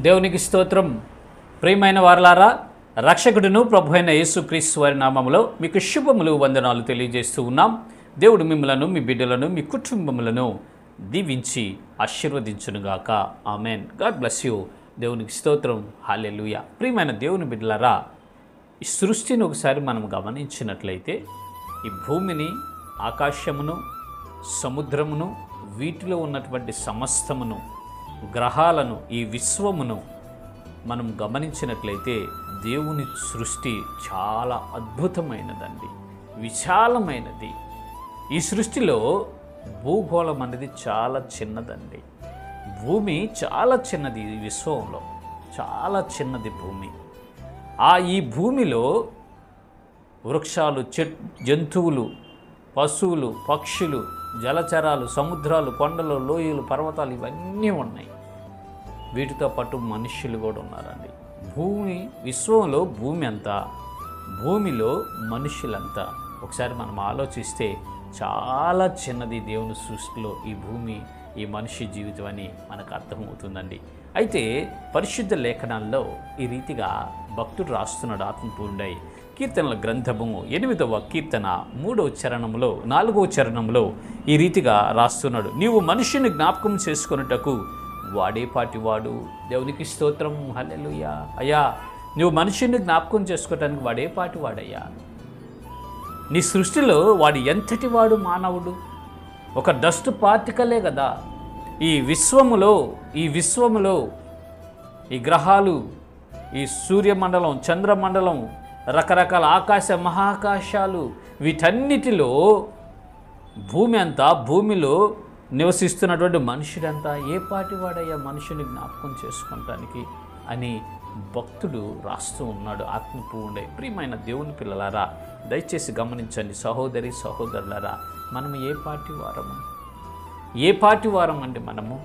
దేవునికి స్తోత్రం. ప్రియమైన వారలారా, రక్షకుడును ప్రభు అయిన యేసుక్రీస్తు వారి నామములో మీకు శుభములు వందనాలు తెలియజేస్తూ ఉన్నాం. దేవుడు మిమ్మలను, మీ బిడ్డలను, మీ కుటుంబములను దీవించి ఆశీర్వదించునుగాక. ఆమెన్. God bless you. దేవునికి స్తోత్రం. హల్లెలూయా. ప్రియమైన దేవుని బిడ్డలారా, ఈ సృష్టిని ఒకసారి మనం గమనించినట్లయితే ఈ భూమిని, ఆకాశమును, సముద్రమును, వీటిలో ఉన్నటువంటి సమస్తమును, గ్రహాలను, ఈ విశ్వమును మనం గమనించినట్లయితే దేవుని సృష్టి చాలా అద్భుతమైనదండి, విశాలమైనది. ఈ సృష్టిలో భూగోళం అనేది చాలా చిన్నదండి. భూమి చాలా చిన్నది. ఈ విశ్వంలో చాలా చిన్నది భూమి. ఈ భూమిలో వృక్షాలు, జంతువులు, పశువులు, పక్షులు, జలచరాలు, సముద్రాలు, కొండలు, లోయలు, పర్వతాలు ఇవన్నీ ఉన్నాయి. వీటితో పాటు మనుష్యులు కూడా ఉన్నారండి. విశ్వంలో భూమి అంతా, భూమిలో మనుష్యులంతా. ఒకసారి మనం ఆలోచిస్తే చాలా చిన్నది దేవుని సృష్టిలో ఈ భూమి, ఈ మనిషి జీవితం అని మనకు అర్థమవుతుందండి. అయితే పరిశుద్ధ లేఖనాల్లో ఈ రీతిగా భక్తుడు రాస్తున్నాడు, ఆత్మపూర్ణుడై. కీర్తనల గ్రంథము 8వ కీర్తన 3వ చరణంలో 4వ చరణంలో ఈ రీతిగా రాస్తున్నాడు. నీవు మనిషిని జ్ఞాపకం చేసుకొనుటకు వాడేపాటి వాడు. దేవునికి స్తోత్రం. హల్లెలూయా. అయ్యా, నువ్వు మనిషిని జ్ఞాపకం చేసుకోవటానికి వాడేపాటి వాడయ్యా. నీ సృష్టిలో వాడు ఎంతటి వాడు మానవుడు? ఒక డస్ట్ పార్టికలే కదా. ఈ విశ్వములో ఈ గ్రహాలు, ఈ సూర్యమండలం, చంద్రమండలం, రకరకాల ఆకాశ మహాకాశాలు, వీటన్నిటిలో భూమి అంతా, భూమిలో నివసిస్తున్నటువంటి మనుషుడంతా ఏ పాటి వాడయ్యా మనుషుని జ్ఞాపకం చేసుకుంటానికి అని భక్తుడు రాస్తూ ఉన్నాడు, ఆత్మపూర్ణుడై. ప్రియమైన దేవుని పిల్లలారా, దయచేసి గమనించండి. సహోదరి సహోదరులారా, మనం ఏ పాటి వారం అండి. మనము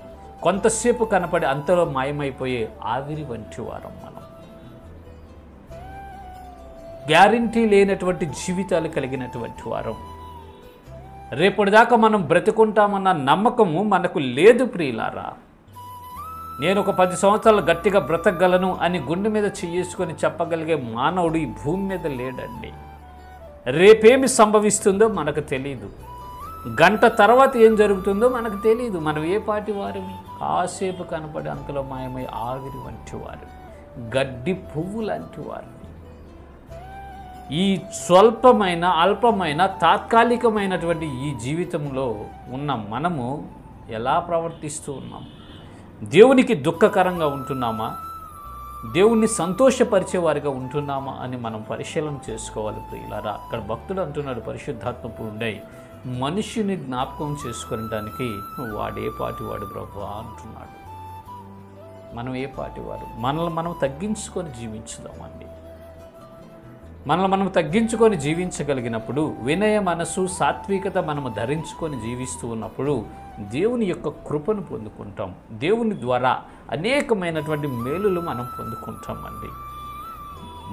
కొంతసేపు కనపడి అంతలో మాయమైపోయే ఆవిరి వంటి వారం. మనం గ్యారంటీ లేనటువంటి జీవితాలు కలిగినటువంటి వారం. రేపటిదాకా మనం బ్రతుకుంటామన్న నమ్మకము మనకు లేదు ప్రియులారా. నేను ఒక 10 సంవత్సరాలు గట్టిగా బ్రతకగలను అని గుండె మీద చేసుకొని చెప్పగలిగే మానవుడు ఈ భూమి మీద లేడండి. రేపేమి సంభవిస్తుందో మనకు తెలియదు. గంట తర్వాత ఏం జరుగుతుందో మనకు తెలియదు. మనం ఏ పాటి వారిని? కాసేపు కనపడి అంతలో మాయమై ఆవిరి వంటి వారు, గడ్డి పువ్వు లాంటి వారు. ఈ స్వల్పమైన, అల్పమైన, తాత్కాలికమైనటువంటి ఈ జీవితంలో ఉన్న మనము ఎలా ప్రవర్తిస్తూ ఉన్నాం? దేవునికి దుఃఖకరంగా ఉంటున్నామా? దేవుణ్ణి సంతోషపరిచేవారిగా ఉంటున్నామా అని మనం పరిశీలన చేసుకోవాలి ప్రియులారా. అక్కడ భక్తుడు అంటున్నాడు, పరిశుద్ధాత్మ పూర్ణుడై, మనిషిని జ్ఞాపకం చేసుకోవడానికి వాడే పాటివాడు ప్రభువా అంటున్నాడు. మనం ఏ పాటివారు? మనల్ని మనం తగ్గించుకొని జీవించుదామండి. మనల్ని మనం తగ్గించుకొని జీవించగలిగినప్పుడు, వినయ మనసు, సాత్వికత మనము ధరించుకొని జీవిస్తూ ఉన్నప్పుడు దేవుని యొక్క కృపను పొందుకుంటాం. దేవుని ద్వారా అనేకమైనటువంటి మేలులు మనం పొందుకుంటామండి.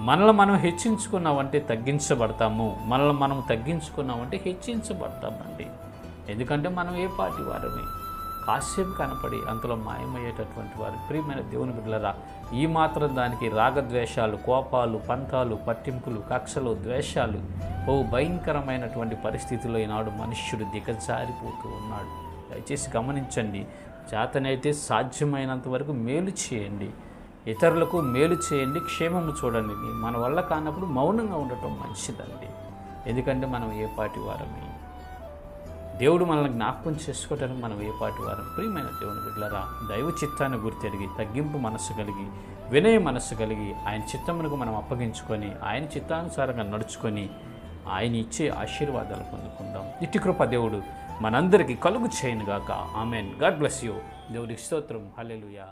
మనల్ని మనం హెచ్చించుకున్నామంటే తగ్గించబడతాము, మనల్ని మనం తగ్గించుకున్నామంటే హెచ్చించబడతామండి. ఎందుకంటే మనం ఏ పాటి వారమే, కాసేపు కనపడి అంతలో మాయమయ్యేటటువంటి వారు. ప్రియమైన దేవుని బిడ్డలారా, ఈ మాత్రం దానికి రాగద్వేషాలు, కోపాలు, పంతాలు, పట్టింపులు, కక్షలు, ద్వేషాలు, భయంకరమైనటువంటి పరిస్థితుల్లో ఈనాడు మనుష్యుడు దిగజారిపోతూ ఉన్నాడు. దయచేసి గమనించండి. చేతనైతే సాధ్యమైనంత వరకు మేలు చేయండి, ఇతరులకు మేలు చేయండి, క్షేమము చూడండి. మన వల్ల కానప్పుడు మౌనంగా ఉండటం మంచిదండి. ఎందుకంటే మనం ఏ పాటి వారమే. దేవుడు మనల్ని జ్ఞాపకం చేసుకోవడానికి మనం ఏ పాటి వారం. ప్రియమైన దేవుని బిడ్డలారా, దైవ చిత్తాన్ని గుర్తెరిగి, తగ్గింపు మనస్సు కలిగి, వినయ మనస్సు కలిగి, ఆయన చిత్తమునకు మనం అప్పగించుకొని, ఆయన చిత్తానుసారంగా నడుచుకొని, ఆయన ఇచ్చే ఆశీర్వాదాలు పొందుకుందాం. ఇట్టి కృప దేవుడు మనందరికీ కలుగు చేయనుగాక. ఆమెన్. God bless you. దేవుడికి స్తోత్రం. హల్లెలూయా.